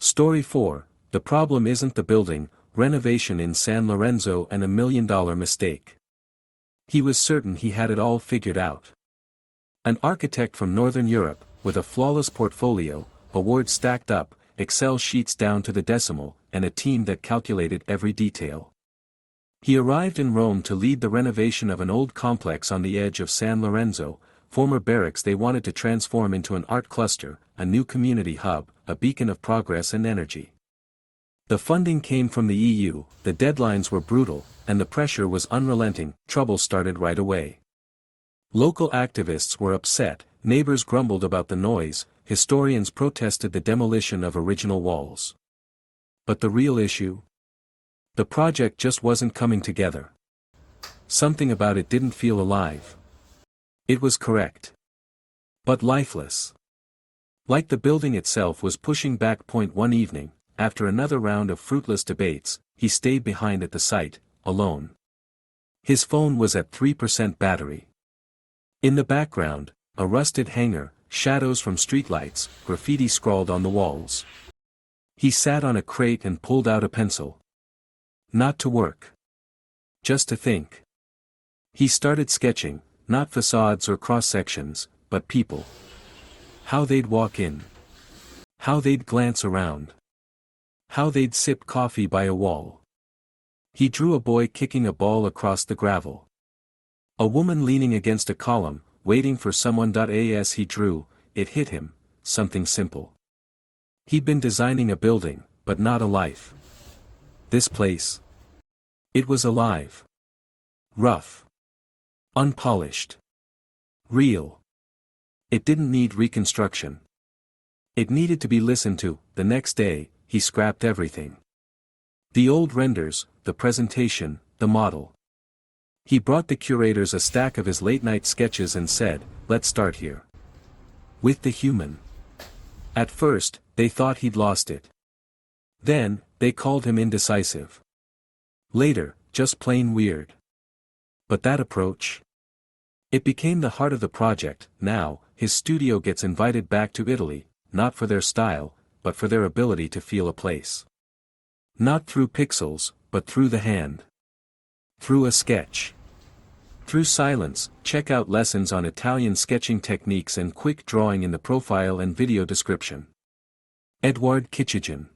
Story 4, The Problem Isn't the Building, Renovation in San Lorenzo and a $1 million mistake. He was certain he had it all figured out. An architect from Northern Europe, with a flawless portfolio, awards stacked up, Excel sheets down to the decimal, and a team that calculated every detail. He arrived in Rome to lead the renovation of an old complex on the edge of San Lorenzo, former barracks they wanted to transform into an art cluster, a new community hub, a beacon of progress and energy. The funding came from the EU, the deadlines were brutal, and the pressure was unrelenting. Trouble started right away. Local activists were upset, neighbors grumbled about the noise, historians protested the demolition of original walls. But the real issue? The project just wasn't coming together. Something about it didn't feel alive. It was correct, but lifeless. Like the building itself was pushing back. One evening, after another round of fruitless debates, he stayed behind at the site, alone. His phone was at 3% battery. In the background, a rusted hangar, shadows from streetlights, graffiti scrawled on the walls. He sat on a crate and pulled out a pencil. Not to work. Just to think. He started sketching, not facades or cross-sections, but people. How they'd walk in. How they'd glance around. How they'd sip coffee by a wall. He drew a boy kicking a ball across the gravel. A woman leaning against a column, waiting for someone. As he drew, it hit him, something simple. He'd been designing a building, but not a life. This place. It was alive. Rough. Unpolished. Real. It didn't need reconstruction. It needed to be listened to. The next day, he scrapped everything. The old renders, the presentation, the model. He brought the curators a stack of his late-night sketches and said, "Let's start here. With the human." At first, they thought he'd lost it. Then, they called him indecisive. Later, just plain weird. But that approach? It became the heart of the project. Now, his studio gets invited back to Italy, not for their style, but for their ability to feel a place. Not through pixels, but through the hand. Through a sketch. Through silence. Check out lessons on Italian sketching techniques and quick drawing in the profile and video description. Eduard Kichigin.